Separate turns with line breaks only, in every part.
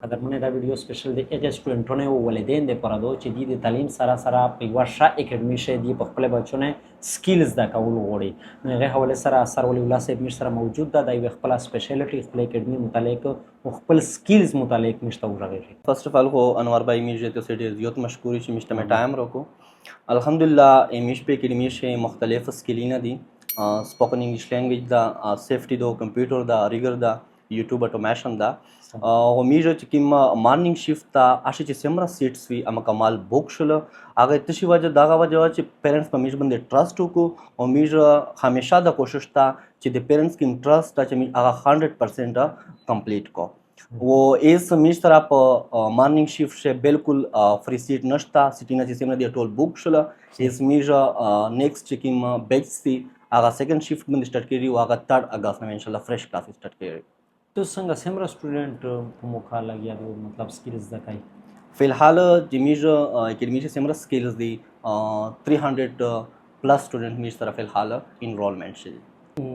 قدرمنې دا ویډیو سپیشل د هغې سټوډنټونو او والدین دپاره ده چې دوی د تعلیم سره سره په یوه ښه اکیډمي شی دوی په خپلو بچو نه سکیل زده کول غواړي. نو هغې حوالې سره سر ولی الله صاحب موږ سره موجود ده. د یوې خپله سپیشلیټي خپله اکیډمي متعلق او خپل سکیلز متعلق موږ ته وغږېږي.
فرست اف آل خو انور بھائی موږ ته ډېر زیات مشکور چې موږ ته ټایم راکړو. الحمدلله موږ په اکیډمي کې مختلف سکیلونه دي. سپوکن انګلیش لینګویج ده، سیفټي ده، کمپیوټر ده، ریګر ده، یوټیوب اټومیشن ده. او میجه چې کوم مارنینګ شیفت ته اشي چې سمره سیټس وي اما کمال بوک شله هغه تشي وجه دغه وجه چې پیرنټس په میج باندې ټرست وکړو او میجه همیشه د کوشش ته چې د پیرنټس کې ټرست ته چې هغه 100% کمپلیټ کو. و ایس میج طرح په مارنینګ شیفت شه بالکل فری سیټ نشته، سیټینه چې سمره دی ټول بوک شله. ایس میجه نیکسٹ چې کوم بیچ سي هغه سیکنډ شیفت باندې سٹارټ کیږي او هغه 3 اگست نه ان شاء الله فرش کلاس سٹارټ کیږي.
تو څنګه سمره سټوډنټ په موقع لګیا دی مطلب سکیلز زده کوي؟
فی الحال چې موږ اکیډمي چې سمره سکیلز دي 300 پلس سټوډنټ موږ سره فی الحال انرولمنټ شي.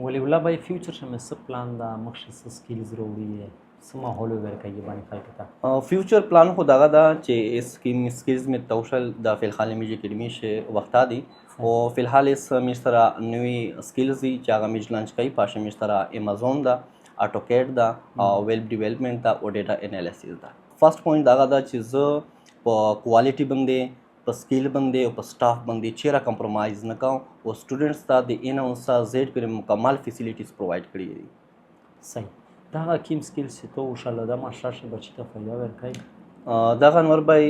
ولی الله بای فیوچر شه مې څه پلان دا مخکې څه سکیلز وروړي څه ماحول ورکوي باندې خلکو ته؟
فیوچر پلان خو دغه ده چې اس کې سکیلز مې توشل د فی الحال موږ اکیډمي شه وخت دي او فی الحال اس موږ سره نوې سکیلز دي چې هغه موږ لانچ کوي. پاشه موږ سره امازون ده، AutoCAD ده، ویب ډیولپمنٹ ده او ډیټا انالیسیس ده. فرست پوینټ دغه ده چې زه په کوالټي باندې په سکیل باندې او په سټاف باندې چیرې کمپرومایز نه کوم او سټوډنټس ته د ان او سا زیډ پر مکمل فیسیلیټیز پرووایډ کړي دي.
صحیح. دا کوم سکیلز چې تو ان شاء الله دا ماشاء الله بچی ته فائدہ ورکړي.
دغه انور بھائی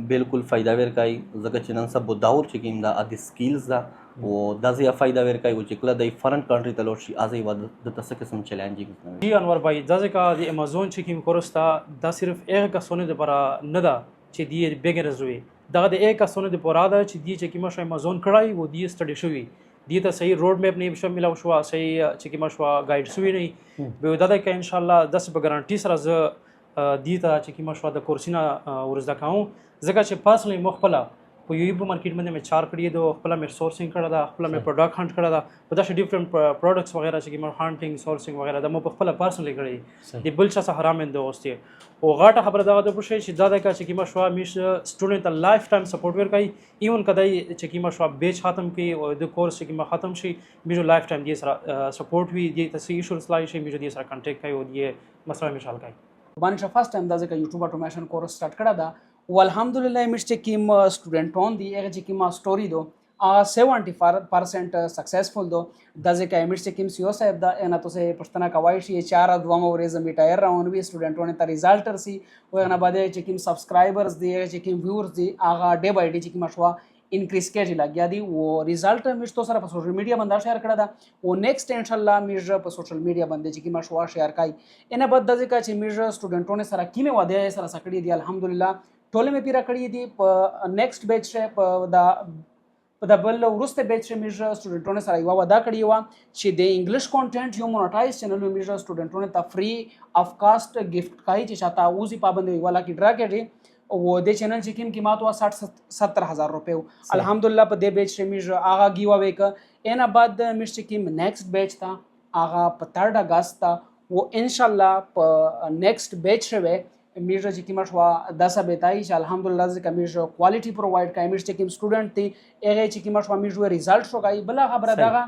بالکل فائدہ ورکړي ځکه چې نن سبا دور چې کوم دا د سکیلز ده او دا زیات فائدہ ورکړي او چې کله د فارن کنټری ته لور شي ازي ود د تاسو قسم چیلنجینګ
جی انور بھائی ځکه د امازون چې کوم کورس تا دا صرف هغه کسونه د لپاره نه ده چې دی بیګنرز وي، دغه د هغه کسونه د لپاره ده چې دی چې کوم شی امازون کړای و دی سټډي شوی دی ته صحیح روډ میپ نه شو ملاو شو، صحیح چې کوم شو گایډ شوی نه به دا د ان شاء الله د څه ګارانټي سره ز دی ته چې کوم شو د کورسینه ورزده کوم ځکه چې پاسلې مخبله په یو مارکیټ باندې مې چار کړی دو خپل مې سورسینګ کړی دا خپل مې پروډکټ هانټ کړی دا په داسې ډیفرنٹ پروډکټس وغیرہ چې کوم هانټینګ سورسینګ وغیرہ دا مې په خپل پرسنلی کړی دی بل څه حرام اند اوسته او غاټه خبره دا د پوښي چې دا د کا چې کوم شو میش سټوډنټ لایف ټایم سپورټ ورکړي ایون کدی چې کوم شو بیچ ختم کی او د کورس چې کوم ختم شي میجو لایف ټایم دی سره سپورټ وی دی تاسو ایشور سلای شي میجو دی سره کانټیکټ کوي او دی مسله مثال کوي.
باندې فرست ټایم دا ځکه یوټیوب اټومیشن کورس سٹارټ کړه دا او الحمدلله مش چې کوم سټوډنټون دی هغه چې کوم سټوري دو 70% سکسسفل دو د ځکه مش چې کوم سیو صاحب دا نه تاسو پښتنه کوي شي 4 دوه ورځ میټایر راون وی سټوډنټونه ته ریزلټ رسی او نه باندې چې کوم سبسکرایبرز دی چې کوم ویورز دی هغه ډے بای ډے چې کوم شوا انکریز کېږي لګیا دی او ریزلټ مش تو سره په سوشل میډیا باندې شیر کړه دا او نیکسٹ ان شاء الله مش په سوشل میډیا باندې چې کوم شوا شیر کای ان بعد د ځکه چې مش سټوډنټونه سره کینه واده سره سکړی دی الحمدلله ټول مې پیرا کړی دی په نیکسٹ بیچ په د بل ورسته بیچ مې سټوډنټونو سره یو وعده کړی و چې د انګلیش کانټینټ یو مونټایز چینل مې سټوډنټونو ته فری اف کاست گیفت کوي چې چاته اوسې پابند والا کی ډرا کړي او د چینل چې کوم قیمت وا 60-70 ہزار روپے الحمدلله په دې بیچ مې هغه گیو اوی ک ان بعد مې چې کوم نیکسٹ بیچ تا هغه په 3 اگست تا او ان شاء الله په نیکسٹ بیچ شوه میجر چې کوم شوا د ثابتای چې الحمدلله ځکه میجر کوالټي پرووایډ کوي میجر چې کوم سټوډنټ دی هغه چې کوم شوا میجر ریزلټ شو کوي بل خبره دغه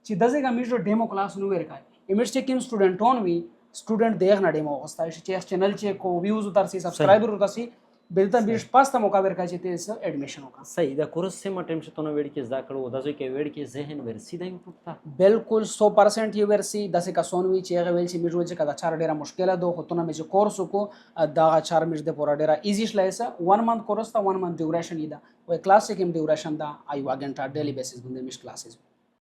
چې دغه میجر ډیمو کلاس نو ورکای میجر چې کوم سټوډنټون وی سټوډنټ دغه نه ډیمو واستای چې چینل چې کو ویوز ترسي سبسکرایبر ترسي بلته بیش پاسته موقع ورکای چې ته اډمیشن وکړه.
صحیح دا کورس سم ټیم چې تونه وړ کې زده کړو دا ځکه وړ کې ذهن ورسی دا یوټیوب ته
بالکل 100% یې ورسی داسې کسون وی چې هغه ویل چې میجو چې کدا 4 ډیره مشکله دو خو تونه مې کورس وکړو دا 4 میش د پورا ډیره ایزی شلایسه 1 منث کورس ته 1 منث ډیوریشن ایدا او کلاس کې ډیوریشن دا ایو غنټه ډیلی بیسس باندې میش کلاسز